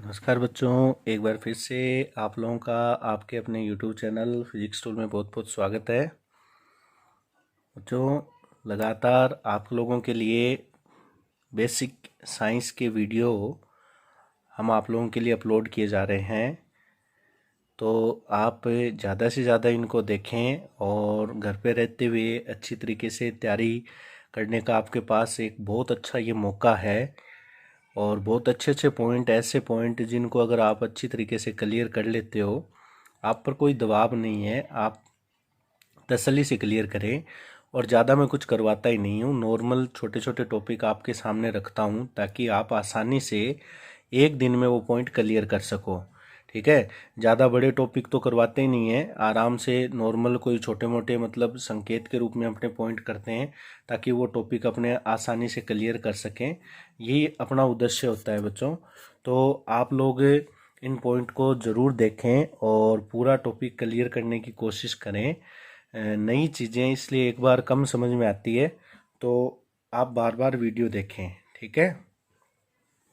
नमस्कार बच्चों, एक बार फिर से आप लोगों का आपके अपने यूट्यूब चैनल फिजिक्स टूल में बहुत बहुत स्वागत है। बच्चों, लगातार आप लोगों के लिए बेसिक साइंस के वीडियो हम आप लोगों के लिए अपलोड किए जा रहे हैं, तो आप ज़्यादा से ज़्यादा इनको देखें और घर पे रहते हुए अच्छी तरीके से तैयारी करने का आपके पास एक बहुत अच्छा ये मौका है। और बहुत अच्छे अच्छे पॉइंट, ऐसे पॉइंट जिनको अगर आप अच्छी तरीके से क्लियर कर लेते हो, आप पर कोई दबाव नहीं है, आप तसल्ली से क्लियर करें। और ज़्यादा मैं कुछ करवाता ही नहीं हूँ, नॉर्मल छोटे छोटे टॉपिक आपके सामने रखता हूँ ताकि आप आसानी से एक दिन में वो पॉइंट क्लियर कर सको। ठीक है, ज़्यादा बड़े टॉपिक तो करवाते ही नहीं है, आराम से नॉर्मल कोई छोटे मोटे मतलब संकेत के रूप में अपने पॉइंट करते हैं ताकि वो टॉपिक अपने आसानी से क्लियर कर सकें। यही अपना उद्देश्य होता है बच्चों। तो आप लोग इन पॉइंट को ज़रूर देखें और पूरा टॉपिक क्लियर करने की कोशिश करें। नई चीज़ें इसलिए एक बार कम समझ में आती है, तो आप बार बार वीडियो देखें। ठीक है,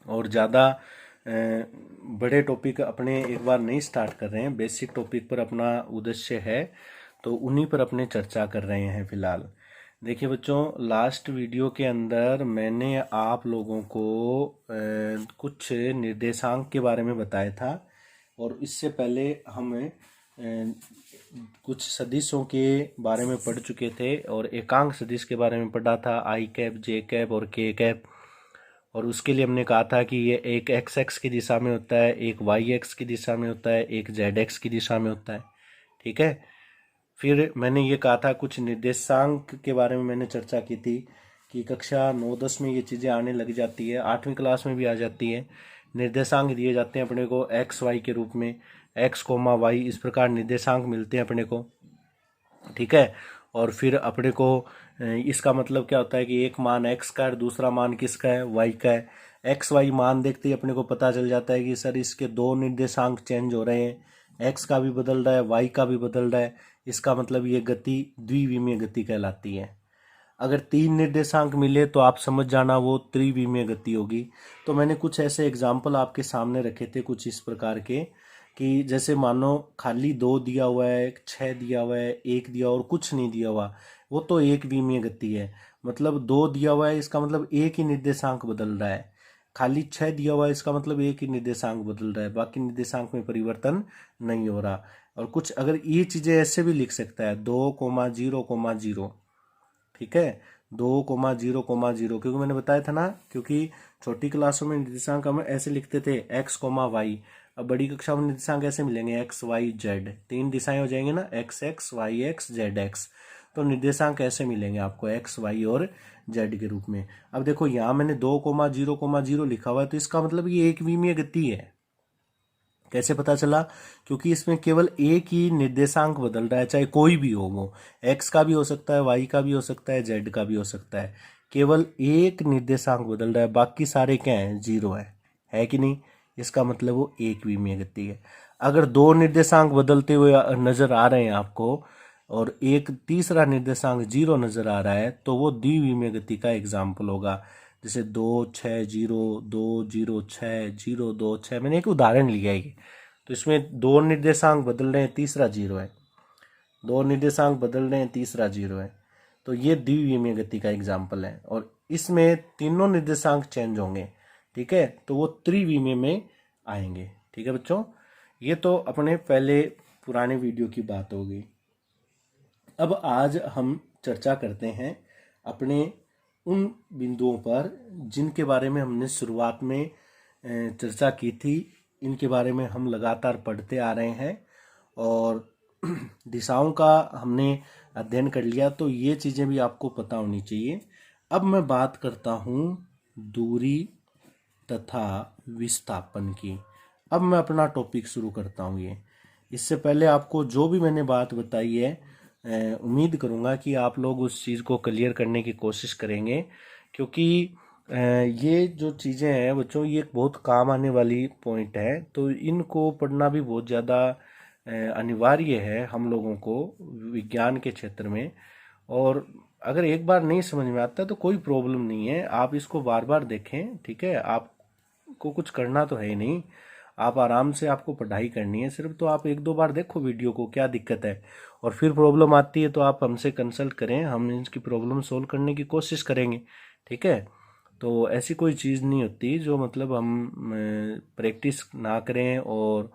और ज़्यादा बड़े टॉपिक अपने एक बार नहीं स्टार्ट कर रहे हैं, बेसिक टॉपिक पर अपना उद्देश्य है, तो उन्हीं पर अपने चर्चा कर रहे हैं फ़िलहाल। देखिए बच्चों, लास्ट वीडियो के अंदर मैंने आप लोगों को कुछ निर्देशांक के बारे में बताया था, और इससे पहले हम कुछ सदिशों के बारे में पढ़ चुके थे और एकांक सदिश के बारे में पढ़ा था, आई कैप, जे कैप और के कैप। और उसके लिए हमने कहा था कि ये एक एक्स एक्स की दिशा में होता है, एक वाई एक्स की दिशा में होता है, एक जेड एक्स की दिशा में होता है। ठीक है, फिर मैंने ये कहा था कुछ निर्देशांक के बारे में मैंने चर्चा की थी कि कक्षा 9-10 में ये चीज़ें आने लग जाती है, 8वीं क्लास में भी आ जाती है। निर्देशांक दिए जाते हैं अपने को एक्स वाई के रूप में, एक्स कोमा वाई, इस प्रकार निर्देशांक मिलते हैं अपने को। ठीक है, और फिर अपने को इसका मतलब क्या होता है कि एक मान एक्स का है, दूसरा मान किसका है, वाई का है। एक्स वाई मान देखते ही अपने को पता चल जाता है कि सर इसके दो निर्देशांक चेंज हो रहे हैं, एक्स का भी बदल रहा है, वाई का भी बदल रहा है। इसका मतलब ये गति द्विविमीय गति कहलाती है। अगर तीन निर्देशांक मिले तो आप समझ जाना वो त्रिविमीय गति होगी। तो मैंने कुछ ऐसे एग्जाम्पल आपके सामने रखे थे, कुछ इस प्रकार के कि जैसे मानो खाली 2 दिया हुआ है, 6 दिया हुआ है, 1 दिया और कुछ नहीं दिया हुआ, वो तो एक विमीय गति है। मतलब 2 दिया हुआ है, इसका मतलब एक ही निर्देशांक बदल रहा है। खाली 6 दिया हुआ है, इसका मतलब एक ही निर्देशांक बदल रहा है, बाकी निर्देशांक में परिवर्तन नहीं हो रहा। और कुछ अगर ये चीजें ऐसे भी लिख सकता है, 2,0,0,0। ठीक है, 2,0,0,0, क्योंकि मैंने बताया था ना, क्योंकि छोटी क्लासों में निर्देशांक हम ऐसे लिखते थे एक्स कोमा वाई। अब बड़ी कक्षा में निर्देशांक ऐसे मिलेंगे एक्स वाई जेड, तीन दिशाएं हो जाएंगी ना, X X Y X Z X. तो निर्देशांक ऐसे मिलेंगे आपको एक्स वाई और जेड के रूप में। अब देखो यहाँ मैंने 2,0,0,0 लिखा हुआ है, तो इसका मतलब ये एक विमीय गति है। कैसे पता चला? क्योंकि इसमें केवल एक ही निर्देशांक बदल रहा है, चाहे कोई भी हो, वो एक्स का भी हो सकता है, वाई का भी हो सकता है, जेड का भी हो सकता है। केवल एक निर्देशांक बदल रहा है, बाकी सारे क्या हैं, जीरो है कि नहीं? इसका मतलब वो एक विमीय गति है। अगर दो निर्देशांक बदलते हुए नजर आ रहे हैं आपको और एक तीसरा निर्देशांक जीरो नजर आ रहा है, तो वो द्विविमीय गति का एग्जाम्पल होगा। जैसे 2,6,0, 2,0,6,0,2,6, मैंने एक उदाहरण लिया है ये। तो इसमें दो निर्देशांक बदल रहे हैं, तीसरा जीरो है, दो निर्देशांक बदल रहे हैं, तीसरा जीरो है, तो ये द्विविमीय गति का एग्जाम्पल है। और इसमें तीनों निर्देशांक चेंज होंगे। ठीक है, तो वो त्रिविमीय में आएंगे। ठीक है बच्चों, ये तो अपने पहले पुराने वीडियो की बात हो गई। अब आज हम चर्चा करते हैं अपने उन बिंदुओं पर जिनके बारे में हमने शुरुआत में चर्चा की थी। इनके बारे में हम लगातार पढ़ते आ रहे हैं और दिशाओं का हमने अध्ययन कर लिया, तो ये चीज़ें भी आपको पता होनी चाहिए। अब मैं बात करता हूँ दूरी तथा विस्थापन की। अब मैं अपना टॉपिक शुरू करता हूँ। ये इससे पहले आपको जो भी मैंने बात बताई है, उम्मीद करूँगा कि आप लोग उस चीज़ को क्लियर करने की कोशिश करेंगे, क्योंकि ये जो चीज़ें हैं बच्चों, ये बहुत काम आने वाली पॉइंट है, तो इनको पढ़ना भी बहुत ज़्यादा अनिवार्य है हम लोगों को विज्ञान के क्षेत्र में। और अगर एक बार नहीं समझ में आता तो कोई प्रॉब्लम नहीं है, आप इसको बार बार देखें। ठीक है, आपको कुछ करना तो है ही नहीं, आप आराम से, आपको पढ़ाई करनी है सिर्फ, तो आप एक दो बार देखो वीडियो को क्या दिक्कत है, और फिर प्रॉब्लम आती है तो आप हमसे कंसल्ट करें, हम इसकी प्रॉब्लम सोल्व करने की कोशिश करेंगे। ठीक है, तो ऐसी कोई चीज़ नहीं होती जो मतलब हम प्रैक्टिस ना करें और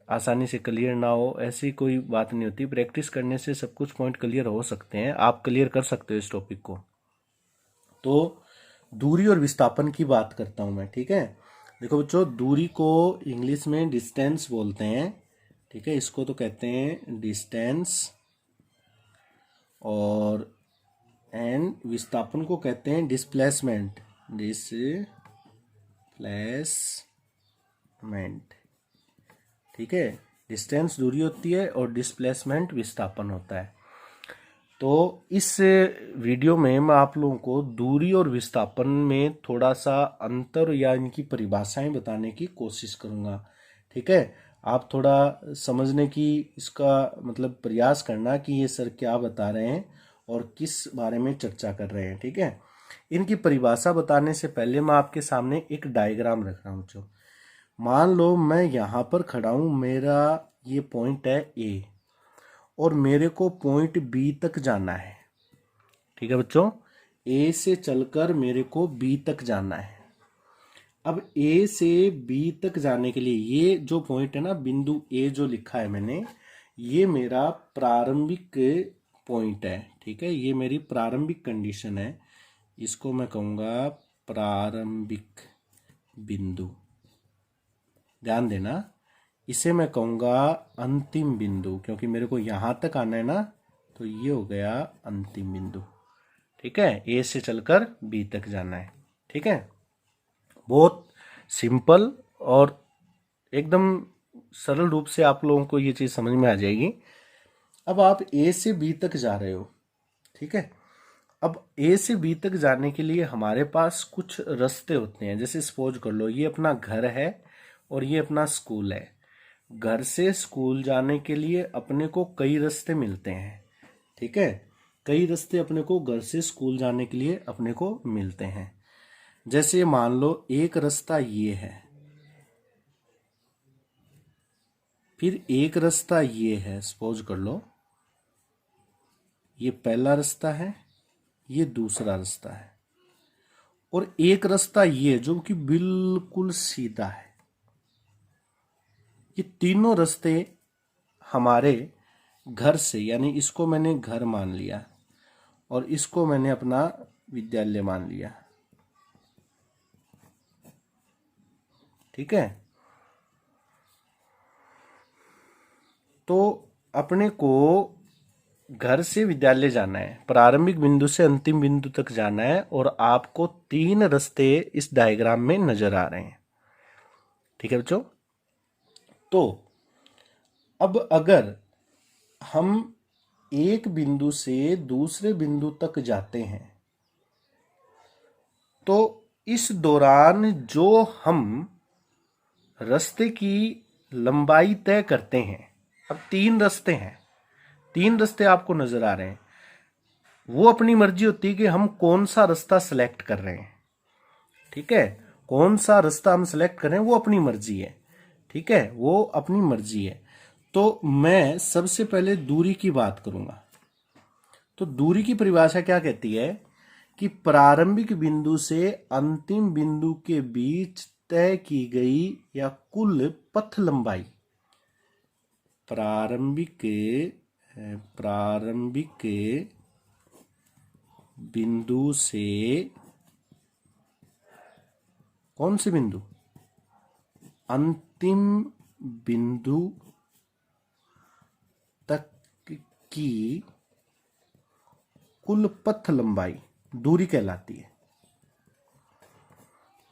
आसानी से क्लियर ना हो, ऐसी कोई बात नहीं होती। प्रैक्टिस करने से सब कुछ पॉइंट क्लियर हो सकते हैं, आप क्लियर कर सकते हो इस टॉपिक को। तो दूरी और विस्थापन की बात करता हूं मैं। ठीक है, देखो बच्चों, दूरी को इंग्लिश में डिस्टेंस बोलते हैं। ठीक है, इसको तो कहते हैं डिस्टेंस, और एंड विस्थापन को कहते हैं डिस्प्लेसमेंट। डिस्प्लेसमेंट, ठीक है, डिस्टेंस दूरी होती है और डिस्प्लेसमेंट विस्थापन होता है। तो इस वीडियो में मैं आप लोगों को दूरी और विस्थापन में थोड़ा सा अंतर या इनकी परिभाषाएं बताने की कोशिश करूंगा। ठीक है, आप थोड़ा समझने की इसका मतलब प्रयास करना कि ये सर क्या बता रहे हैं और किस बारे में चर्चा कर रहे हैं। ठीक है, इनकी परिभाषा बताने से पहले मैं आपके सामने एक डायग्राम रख रहा हूँ। जो मान लो मैं यहाँ पर खड़ा हूँ, मेरा ये पॉइंट है ए, और मेरे को पॉइंट बी तक जाना है। ठीक है बच्चों, ए से चलकर मेरे को बी तक जाना है। अब ए से बी तक जाने के लिए ये जो पॉइंट है ना, बिंदु ए जो लिखा है मैंने, ये मेरा प्रारंभिक पॉइंट है। ठीक है, ये मेरी प्रारंभिक कंडीशन है, इसको मैं कहूँगा प्रारंभिक बिंदु। ध्यान देना, इसे मैं कहूँगा अंतिम बिंदु, क्योंकि मेरे को यहाँ तक आना है ना, तो ये हो गया अंतिम बिंदु। ठीक है, ए से चलकर बी तक जाना है। ठीक है, बहुत सिंपल और एकदम सरल रूप से आप लोगों को ये चीज़ समझ में आ जाएगी। अब आप ए से बी तक जा रहे हो। ठीक है, अब ए से बी तक जाने के लिए हमारे पास कुछ रास्ते होते हैं। जैसे सपोज कर लो, ये अपना घर है और ये अपना स्कूल है। घर से स्कूल जाने के लिए अपने को कई रास्ते मिलते हैं। ठीक है, कई रास्ते अपने को घर से स्कूल जाने के लिए अपने को मिलते हैं। जैसे मान लो एक रास्ता ये है, फिर एक रास्ता ये है, सपोज कर लो ये पहला रास्ता है, ये दूसरा रास्ता है, और एक रास्ता ये जो कि बिल्कुल सीधा है। ये तीनों रास्ते हमारे घर से, यानी इसको मैंने घर मान लिया और इसको मैंने अपना विद्यालय मान लिया। ठीक है, तो अपने को घर से विद्यालय जाना है, प्रारंभिक बिंदु से अंतिम बिंदु तक जाना है, और आपको तीन रास्ते इस डायग्राम में नजर आ रहे हैं। ठीक है बच्चों, तो अब अगर हम एक बिंदु से दूसरे बिंदु तक जाते हैं, तो इस दौरान जो हम रास्ते की लंबाई तय करते हैं, अब तीन रास्ते हैं, तीन रास्ते आपको नजर आ रहे हैं, वो अपनी मर्जी होती है कि हम कौन सा रास्ता सिलेक्ट कर रहे हैं। ठीक है, कौन सा रास्ता हम सिलेक्ट कर रहे हैं वो अपनी मर्जी है। ठीक है, वो अपनी मर्जी है। तो मैं सबसे पहले दूरी की बात करूंगा। तो दूरी की परिभाषा क्या कहती है कि प्रारंभिक बिंदु से अंतिम बिंदु के बीच तय की गई या कुल पथ लंबाई। प्रारंभिक बिंदु से, कौन से बिंदु, अंतिम बिंदु तक की कुल पथ लंबाई दूरी कहलाती है।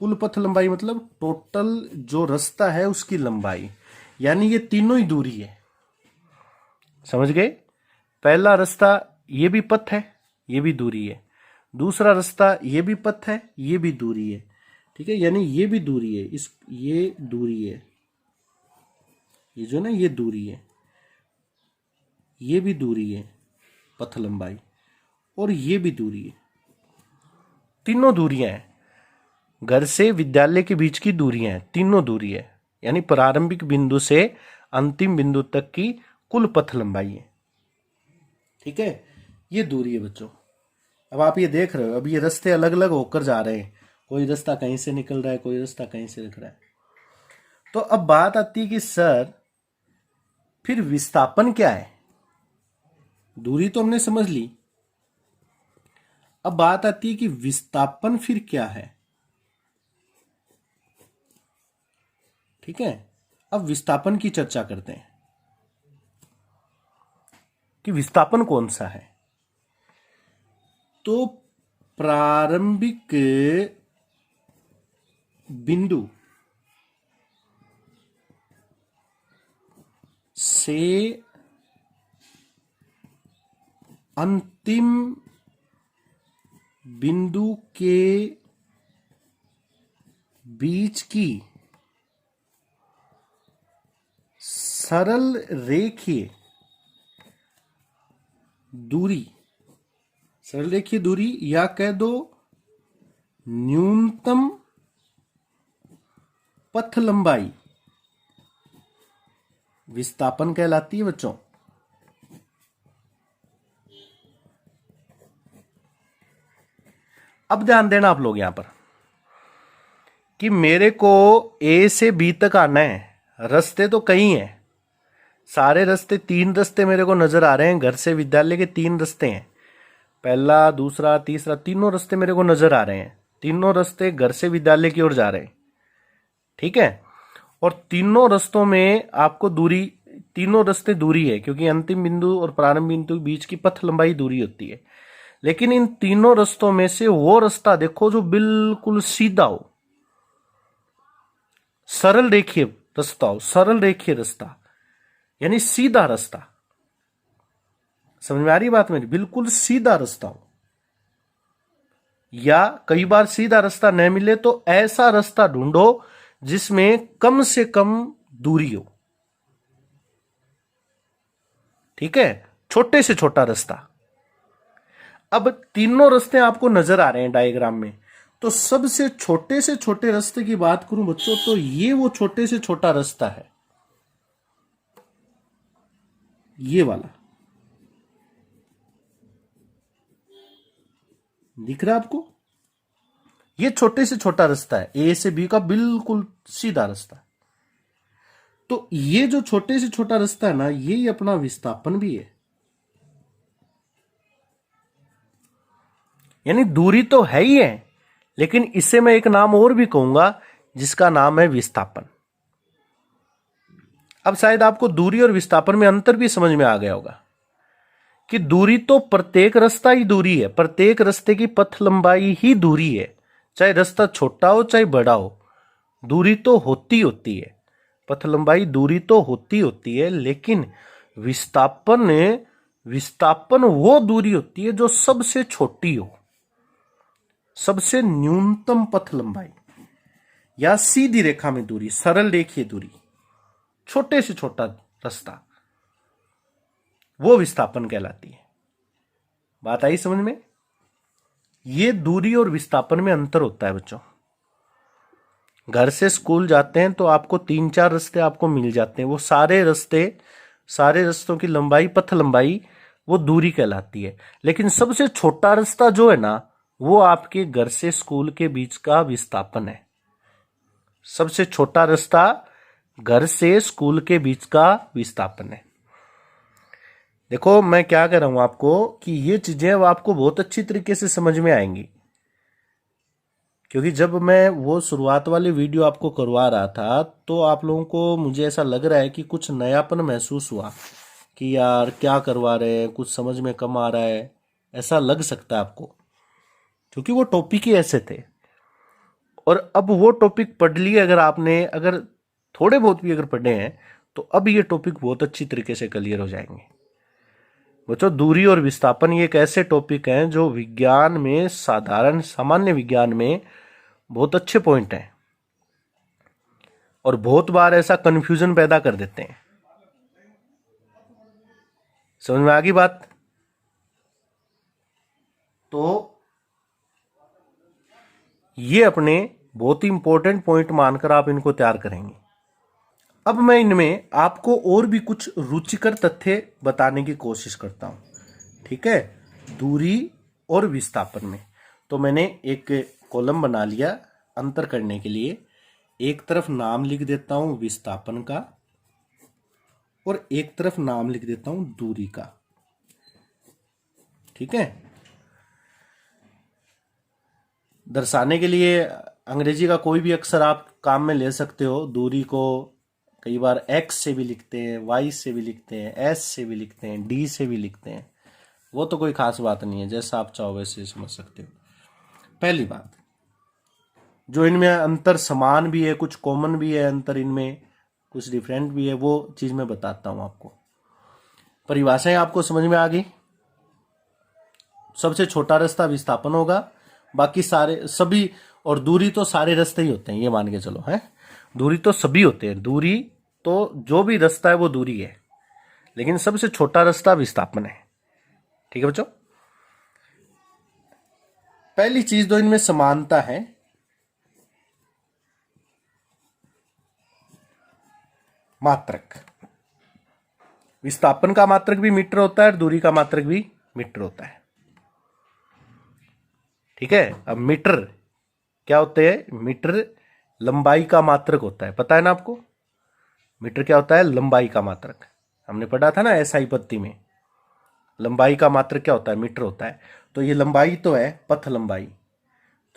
कुल पथ लंबाई मतलब टोटल जो रास्ता है उसकी लंबाई, यानी ये तीनों ही दूरी है। समझ गए? पहला रास्ता ये भी पथ है, ये भी दूरी है। दूसरा रास्ता ये भी पथ है, ये भी दूरी है। ठीक है, यानी ये भी दूरी है, ये दूरी है, ये जो ना ये दूरी है, ये भी दूरी है पथ लंबाई, और ये भी दूरी है। तीनों दूरियां हैं, घर से विद्यालय के बीच की दूरियां हैं, तीनों दूरी है। यानी प्रारंभिक बिंदु से अंतिम बिंदु तक की कुल पथ लंबाई है। ठीक है, ये दूरी है बच्चों। अब आप ये देख रहे हो, अब ये रास्ते अलग अलग होकर जा रहे हैं, कोई रास्ता कहीं से निकल रहा है, कोई रास्ता कहीं से निकल रहा है। तो अब बात आती है कि सर फिर विस्थापन क्या है? दूरी तो हमने समझ ली, अब बात आती है कि विस्थापन फिर क्या है। ठीक है, अब विस्थापन की चर्चा करते हैं कि विस्थापन कौन सा है। तो प्रारंभिक बिंदु से अंतिम बिंदु के बीच की सरल रेखीय दूरी, सरल रेखीय दूरी या कह दो न्यूनतम पथ लंबाई विस्थापन कहलाती है बच्चों। अब ध्यान देना आप लोग यहां पर कि मेरे को ए से बी तक आना है, रास्ते तो कई हैं, सारे रास्ते, 3 रास्ते मेरे को नजर आ रहे हैं। घर से विद्यालय के 3 रास्ते हैं, पहला, दूसरा, तीसरा, तीनों रास्ते मेरे को नजर आ रहे हैं। तीनों रास्ते घर से विद्यालय की ओर जा रहे हैं। ठीक है, और तीनों रास्तों में आपको दूरी, तीनों रास्ते दूरी है, क्योंकि अंतिम बिंदु और प्रारंभ बिंदु के बीच की पथ लंबाई दूरी होती है। लेकिन इन तीनों रास्तों में से वो रास्ता देखो जो बिल्कुल सीधा हो, सरल रेखीय रास्ता हो, सरल रेखीय रास्ता यानी सीधा रास्ता। समझ में आ रही बात मेरी? बिल्कुल सीधा रास्ता हो, या कई बार सीधा रास्ता न मिले तो ऐसा रास्ता ढूंढो जिसमें कम से कम दूरी हो। ठीक है, छोटे से छोटा रास्ता। अब तीनों रास्ते आपको नजर आ रहे हैं डायग्राम में, तो सबसे छोटे से छोटे रास्ते की बात करूं बच्चों, तो ये वो छोटे से छोटा रास्ता है, ये वाला दिख रहा है आपको? ये छोटे से छोटा रास्ता है, ए से बी का बिल्कुल सीधा रास्ता। तो ये जो छोटे से छोटा रास्ता है ना, ये अपना विस्थापन भी है। यानी दूरी तो है ही है, लेकिन इसे मैं एक नाम और भी कहूंगा जिसका नाम है विस्थापन। अब शायद आपको दूरी और विस्थापन में अंतर भी समझ में आ गया होगा कि दूरी तो प्रत्येक रास्ता ही दूरी है, प्रत्येक रास्ते की पथ लंबाई ही दूरी है, चाहे रास्ता छोटा हो चाहे बड़ा हो, दूरी तो होती होती है, पथ लंबाई दूरी तो होती है। लेकिन विस्थापन, विस्थापन वो दूरी होती है जो सबसे छोटी हो, सबसे न्यूनतम पथ लंबाई या सीधी रेखा में दूरी, सरल रेखीय दूरी, छोटे से छोटा रास्ता, वो विस्थापन कहलाती है। बात आई समझ में? ये दूरी और विस्थापन में अंतर होता है बच्चों। घर से स्कूल जाते हैं तो आपको 3-4 रास्ते आपको मिल जाते हैं, वो सारे रास्ते, सारे रास्तों की लंबाई, पथ लंबाई, वो दूरी कहलाती है। लेकिन सबसे छोटा रास्ता जो है ना, वो आपके घर से स्कूल के बीच का विस्थापन है। सबसे छोटा रास्ता घर से स्कूल के बीच का विस्थापन है। देखो मैं क्या कह रहा हूं आपको कि ये चीजें अब आपको बहुत अच्छी तरीके से समझ में आएंगी, क्योंकि जब मैं वो शुरुआत वाली वीडियो आपको करवा रहा था तो आप लोगों को, मुझे ऐसा लग रहा है कि कुछ नयापन महसूस हुआ कि यार क्या करवा रहे हैं, कुछ समझ में कम आ रहा है, ऐसा लग सकता है आपको, क्योंकि वो टॉपिक ही ऐसे थे। और अब वो टॉपिक पढ़ लिए अगर आपने, अगर थोड़े बहुत भी अगर पढ़े हैं, तो अब ये टॉपिक बहुत अच्छी तरीके से क्लियर हो जाएंगे बच्चों। दूरी और विस्थापन ये एक ऐसे टॉपिक हैं जो विज्ञान में, साधारण सामान्य विज्ञान में बहुत अच्छे पॉइंट हैं, और बहुत बार ऐसा कंफ्यूजन पैदा कर देते हैं। समझ में आ गई बात? तो ये अपने बहुत ही इंपॉर्टेंट पॉइंट मानकर आप इनको तैयार करेंगे। अब मैं इनमें आपको और भी कुछ रुचिकर तथ्य बताने की कोशिश करता हूं, ठीक है। दूरी और विस्थापन में तो मैंने एक कॉलम बना लिया अंतर करने के लिए। एक तरफ नाम लिख देता हूं विस्थापन का और एक तरफ नाम लिख देता हूं दूरी का, ठीक है। दर्शाने के लिए अंग्रेजी का कोई भी अक्षर आप काम में ले सकते हो। दूरी को कई बार x से भी लिखते हैं, y से भी लिखते हैं, s से भी लिखते हैं, d से भी लिखते हैं। वो तो कोई खास बात नहीं है, जैसा आप चाहो वैसे समझ सकते हो। पहली बात, जो इनमें अंतर समान भी है, कुछ कॉमन भी है अंतर इनमें, कुछ डिफरेंट भी है, वो चीज मैं बताता हूं आपको। परिभाषाएं आपको समझ में आ गई। सबसे छोटा रास्ता विस्थापन होगा, बाकी सारे सभी, और दूरी तो सारे रास्ते ही होते हैं, ये मान के चलो है। दूरी तो सभी होते हैं, दूरी तो जो भी रास्ता है वो दूरी है, लेकिन सबसे छोटा रास्ता विस्थापन है, ठीक है बच्चों। पहली चीज तो इनमें समानता है। मात्रक, विस्थापन का मात्रक भी मीटर होता है और दूरी का मात्रक भी मीटर होता है, ठीक है। अब मीटर क्या होते हैं? मीटर लंबाई का मात्रक होता है, पता है ना आपको। मीटर क्या होता है? लंबाई का मात्रक। हमने पढ़ा था ना एसआई पत्ती में, लंबाई का मात्रक क्या होता है? मीटर होता है। तो ये लंबाई तो है, पथ लंबाई,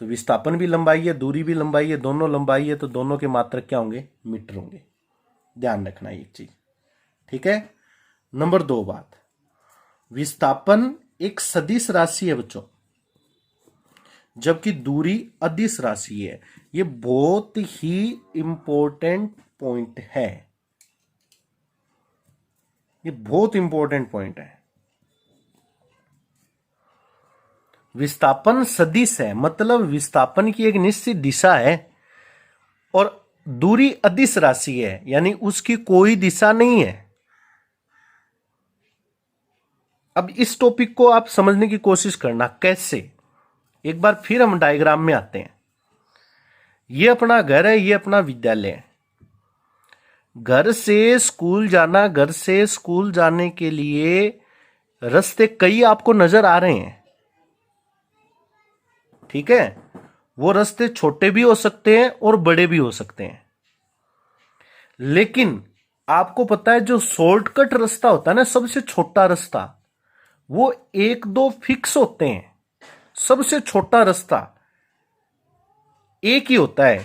तो विस्थापन भी लंबाई है, दूरी भी लंबाई है, दोनों लंबाई है, तो दोनों के मात्रक क्या होंगे? मीटर होंगे। ध्यान रखना एक चीज, ठीक है। नंबर 2 बात, विस्थापन एक सदिश राशि है बच्चों, जबकि दूरी अदिश राशि है। ये बहुत ही इंपॉर्टेंट पॉइंट है, ये बहुत इंपॉर्टेंट पॉइंट है। विस्थापन सदिश है, मतलब विस्थापन की एक निश्चित दिशा है, और दूरी अदिश राशि है, यानी उसकी कोई दिशा नहीं है। अब इस टॉपिक को आप समझने की कोशिश करना, कैसे। एक बार फिर हम डायग्राम में आते हैं। ये अपना घर है, ये अपना विद्यालय है। घर से स्कूल जाना, घर से स्कूल जाने के लिए रास्ते कई आपको नजर आ रहे हैं, ठीक है। वो रास्ते छोटे भी हो सकते हैं और बड़े भी हो सकते हैं, लेकिन आपको पता है जो शॉर्टकट रास्ता होता है ना, सबसे छोटा रास्ता, वो एक दो फिक्स होते हैं। सबसे छोटा रास्ता एक ही होता है।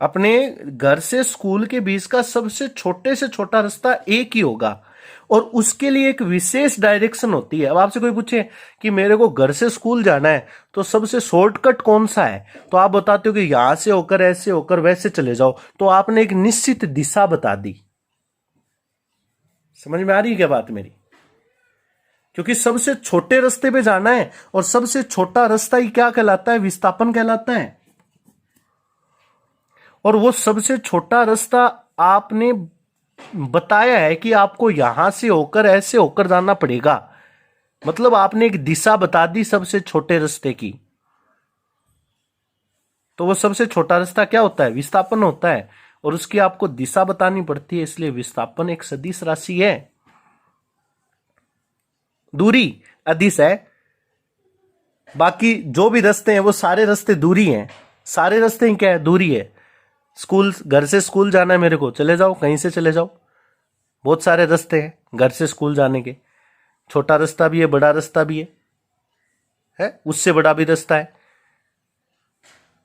अपने घर से स्कूल के बीच का सबसे छोटे से छोटा रास्ता एक ही होगा, और उसके लिए एक विशेष डायरेक्शन होती है। अब आपसे कोई पूछे कि मेरे को घर से स्कूल जाना है तो सबसे शॉर्टकट कौन सा है, तो आप बताते हो कि यहां से होकर ऐसे होकर वैसे चले जाओ, तो आपने एक निश्चित दिशा बता दी। समझ में आ रही है क्या बात मेरी? क्योंकि सबसे छोटे रास्ते पे जाना है, और सबसे छोटा रास्ता ही क्या कहलाता है? विस्थापन कहलाता है। और वो सबसे छोटा रास्ता आपने बताया है कि आपको यहां से होकर ऐसे होकर जाना पड़ेगा, मतलब आपने एक दिशा बता दी सबसे छोटे रास्ते की। तो वो सबसे छोटा रास्ता क्या होता है? विस्थापन होता है, और उसकी आपको दिशा बतानी पड़ती है, इसलिए विस्थापन एक सदिश राशि है। दूरी अदिश है, बाकी जो भी रास्ते हैं वो सारे रास्ते दूरी हैं। सारे रास्ते ही क्या है? दूरी है। स्कूल, घर से स्कूल जाना है मेरे को, चले जाओ, कहीं से चले जाओ, बहुत सारे रास्ते हैं घर से स्कूल जाने के। छोटा रास्ता भी है, बड़ा रास्ता भी है, उससे बड़ा भी रास्ता है।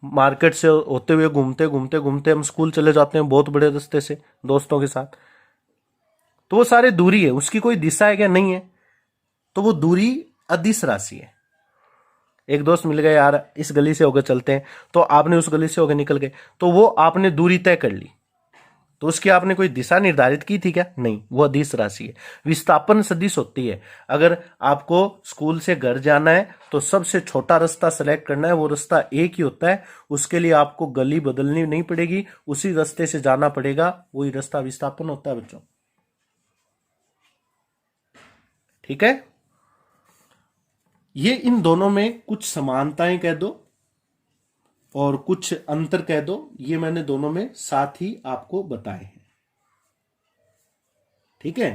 मार्केट से होते हुए घूमते घूमते घूमते हम स्कूल चले जाते हैं बहुत बड़े रास्ते से दोस्तों के साथ। तो वो सारे दूरी है, उसकी कोई दिशा है क्या? नहीं है। तो वो दूरी अदिश राशि है। एक दोस्त मिल गए, यार इस गली से होकर चलते हैं, तो आपने उस गली से होकर निकल गए, तो वो आपने दूरी तय कर ली, तो उसकी आपने कोई दिशा निर्धारित की थी क्या? नहीं, वो अदिश राशि है। विस्थापन सदिश होती है। अगर आपको स्कूल से घर जाना है तो सबसे छोटा रास्ता सेलेक्ट करना है, वो रास्ता एक ही होता है, उसके लिए आपको गली बदलनी नहीं पड़ेगी, उसी रास्ते से जाना पड़ेगा, वही रास्ता विस्थापन होता है बच्चों, ठीक है। ये इन दोनों में कुछ समानताएं कह दो, और कुछ अंतर कह दो, ये मैंने दोनों में साथ ही आपको बताए हैं। ठीक है,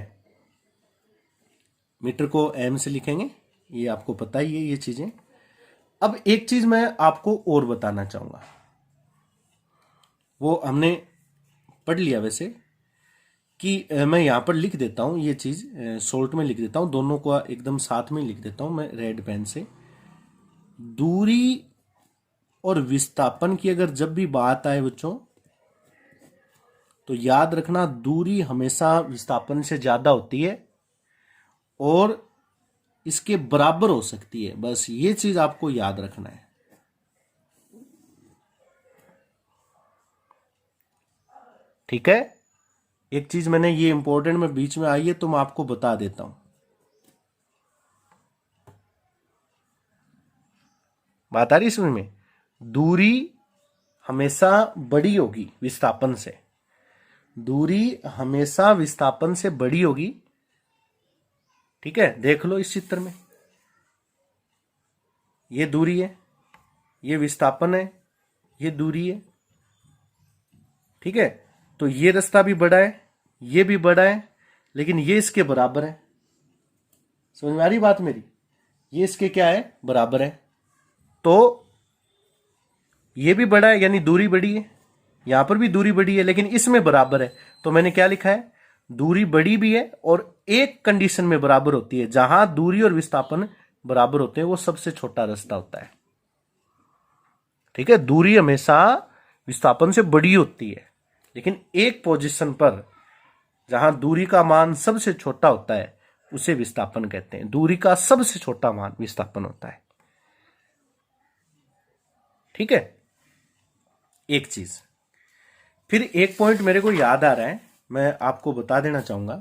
मीटर को एम से लिखेंगे, ये आपको पता ही है ये चीजें। अब एक चीज मैं आपको और बताना चाहूंगा, वो हमने पढ़ लिया वैसे, कि मैं यहां पर लिख देता हूं ये चीज, शॉर्ट में लिख देता हूं, दोनों को एकदम साथ में लिख देता हूं मैं रेड पेन से। दूरी और विस्थापन की अगर जब भी बात आए बच्चों, तो याद रखना दूरी हमेशा विस्थापन से ज्यादा होती है और इसके बराबर हो सकती है, बस ये चीज आपको याद रखना है। ठीक है, एक चीज मैंने ये इंपॉर्टेंट में बीच में आई है तो मैं आपको बता देता हूं। बात आ रही समझ में? दूरी हमेशा बड़ी होगी विस्थापन से, दूरी हमेशा विस्थापन से बड़ी होगी। ठीक है, देख लो इस चित्र में, ये दूरी है, ये विस्थापन है, ये दूरी है। ठीक है, तो ये रास्ता भी बड़ा है, ये भी बड़ा है, लेकिन ये इसके बराबर है। समझ में आ रही बात मेरी? ये इसके क्या है? बराबर है। तो ये भी बड़ा है, यानी दूरी बड़ी है, यहां पर भी दूरी बड़ी है, लेकिन इसमें बराबर है। तो मैंने क्या लिखा है? दूरी बड़ी भी है और एक कंडीशन में बराबर होती है, जहां दूरी और विस्थापन बराबर होते हैं वो सबसे छोटा रास्ता होता है। ठीक है, दूरी हमेशा विस्थापन से बड़ी होती है, लेकिन एक पोजीशन पर जहां दूरी का मान सबसे छोटा होता है उसे विस्थापन कहते हैं। दूरी का सबसे छोटा मान विस्थापन होता है। ठीक है, एक चीज फिर एक पॉइंट मेरे को याद आ रहा है, मैं आपको बता देना चाहूंगा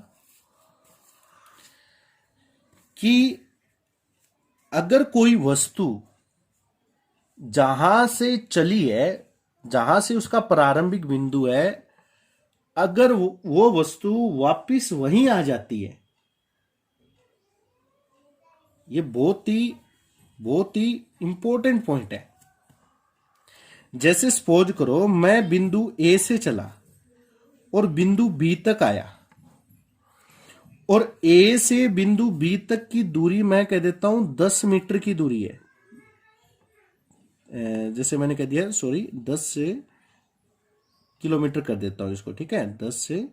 कि अगर कोई वस्तु जहां से चली है, जहां से उसका प्रारंभिक बिंदु है, अगर वो वस्तु वापिस वहीं आ जाती है, ये बहुत ही इंपॉर्टेंट पॉइंट है। जैसे सपोज करो मैं बिंदु ए से चला और बिंदु बी तक आया, और ए से बिंदु बी तक की दूरी मैं कह देता हूं 10 मीटर की दूरी है। जैसे मैंने कह दिया, सॉरी, 10 से किलोमीटर कर देता हूं इसको। ठीक है, 10 से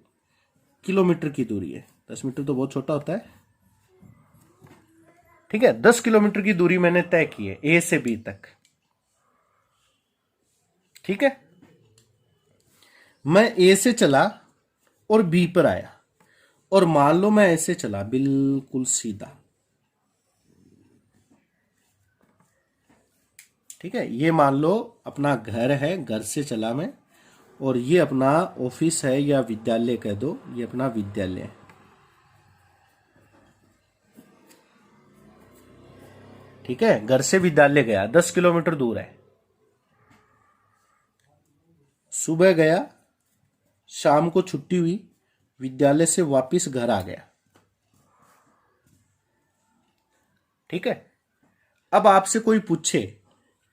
किलोमीटर की दूरी है, 10 मीटर तो बहुत छोटा होता है। ठीक है, 10 किलोमीटर की दूरी मैंने तय की है ए से बी तक। ठीक है, मैं ए से चला और बी पर आया, और मान लो मैं ऐसे चला बिल्कुल सीधा। ठीक है, ये मान लो अपना घर है, घर से चला मैं, और ये अपना ऑफिस है या विद्यालय कह दो, ये अपना विद्यालय है। ठीक है, घर से विद्यालय गया, 10 किलोमीटर दूर है। सुबह गया, शाम को छुट्टी हुई, विद्यालय से वापस घर आ गया। ठीक है, अब आपसे कोई पूछे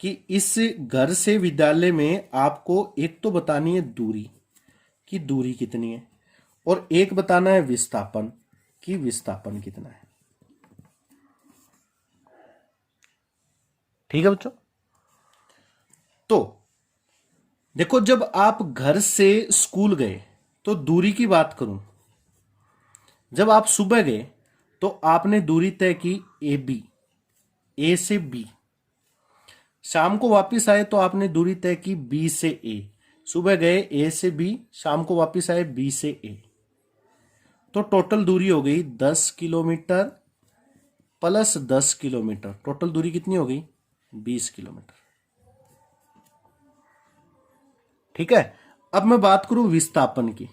कि इस घर से विद्यालय में आपको एक तो बतानी है दूरी, कि दूरी कितनी है, और एक बताना है विस्थापन, कि विस्थापन कितना है। ठीक है बच्चों, तो देखो, जब आप घर से स्कूल गए तो दूरी की बात करूं, जब आप सुबह गए तो आपने दूरी तय की ए बी, ए से बी। शाम को वापस आए तो आपने दूरी तय की बी से ए। सुबह गए ए से बी, शाम को वापस आए बी से ए। तो टोटल दूरी हो गई 10 किलोमीटर प्लस 10 किलोमीटर। टोटल दूरी कितनी हो गई? 20 किलोमीटर। ठीक है, अब मैं बात करूं विस्थापन की।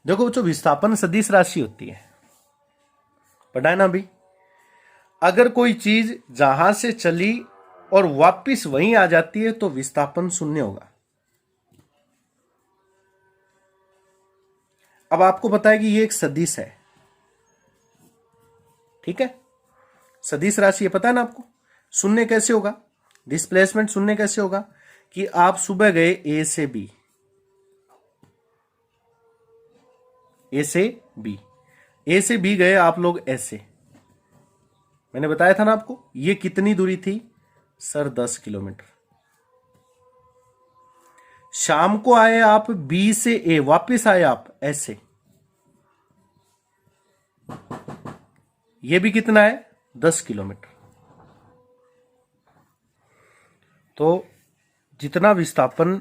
देखो बच्चों, विस्थापन सदिश राशि होती है, पढ़ा है ना अभी? अगर कोई चीज जहां से चली और वापिस वहीं आ जाती है तो विस्थापन शून्य होगा। अब आपको पता है कि ये एक सदिश है। ठीक है, सदिश राशि है, पता है ना आपको? शून्य कैसे होगा, डिस्प्लेसमेंट शून्य कैसे होगा कि आप सुबह गए ए से बी, ए से बी गए आप लोग ऐसे, मैंने बताया था ना आपको ये कितनी दूरी थी सर 10 किलोमीटर। शाम को आए आप बी से ए, वापस आए आप ऐसे, ये भी कितना है 10 किलोमीटर। तो जितना विस्थापन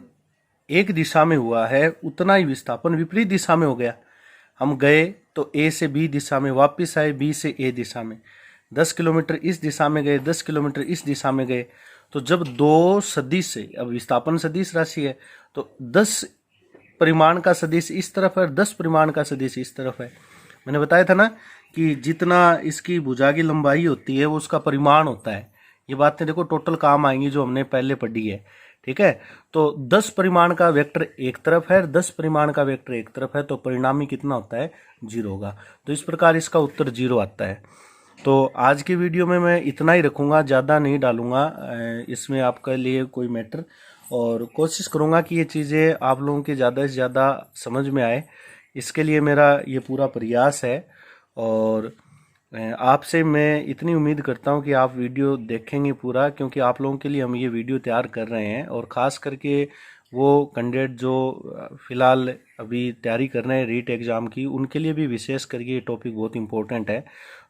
एक दिशा में हुआ है उतना ही विस्थापन विपरीत दिशा में हो गया। हम गए तो ए से बी दिशा में, वापस आए बी से ए दिशा में, 10 किलोमीटर इस दिशा में गए, 10 किलोमीटर इस दिशा में गए। तो जब दो सदिश से, अब विस्थापन सदिश राशि है तो 10 परिमाण का सदिश इस तरफ है, 10 परिमाण का सदिश इस तरफ है। मैंने बताया था ना कि जितना इसकी भुजा की लंबाई होती है वो उसका परिमाण होता है। ये बातें देखो टोटल काम आएंगी जो हमने पहले पढ़ी है, ठीक है। तो 10 परिमाण का वेक्टर एक तरफ है, 10 परिमाण का वेक्टर एक तरफ है, तो परिणामी कितना होता है 0 होगा। तो इस प्रकार इसका उत्तर 0 आता है। तो आज की वीडियो में मैं इतना ही रखूंगा, ज़्यादा नहीं डालूंगा इसमें आपके लिए कोई मैटर, और कोशिश करूंगा कि ये चीज़ें आप लोगों के ज़्यादा से ज़्यादा समझ में आए। इसके लिए मेरा ये पूरा प्रयास है और आपसे मैं इतनी उम्मीद करता हूं कि आप वीडियो देखेंगे पूरा, क्योंकि आप लोगों के लिए हम ये वीडियो तैयार कर रहे हैं। और ख़ास करके वो कैंडिडेट जो फ़िलहाल अभी तैयारी कर रहे हैं रीट एग्ज़ाम की, उनके लिए भी विशेष करके ये टॉपिक बहुत इंपॉर्टेंट है।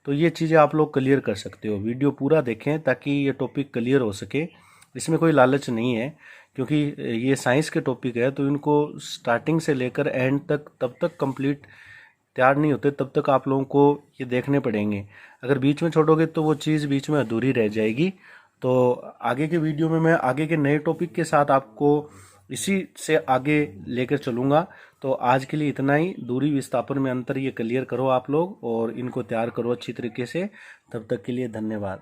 तो ये चीज़ें आप लोग क्लियर कर सकते हो, वीडियो पूरा देखें ताकि ये टॉपिक क्लियर हो सके। इसमें कोई लालच नहीं है, क्योंकि ये साइंस के टॉपिक है तो इनको स्टार्टिंग से लेकर एंड तक तब तक कंप्लीट तैयार नहीं होते तब तक आप लोगों को ये देखने पड़ेंगे। अगर बीच में छोड़ोगे तो वो चीज़ बीच में अधूरी रह जाएगी। तो आगे के वीडियो में मैं आगे के नए टॉपिक के साथ आपको इसी से आगे लेकर चलूँगा। तो आज के लिए इतना ही। दूरी विस्थापन में अंतर ये क्लियर करो आप लोग और इनको तैयार करो अच्छी तरीके से। तब तक के लिए धन्यवाद।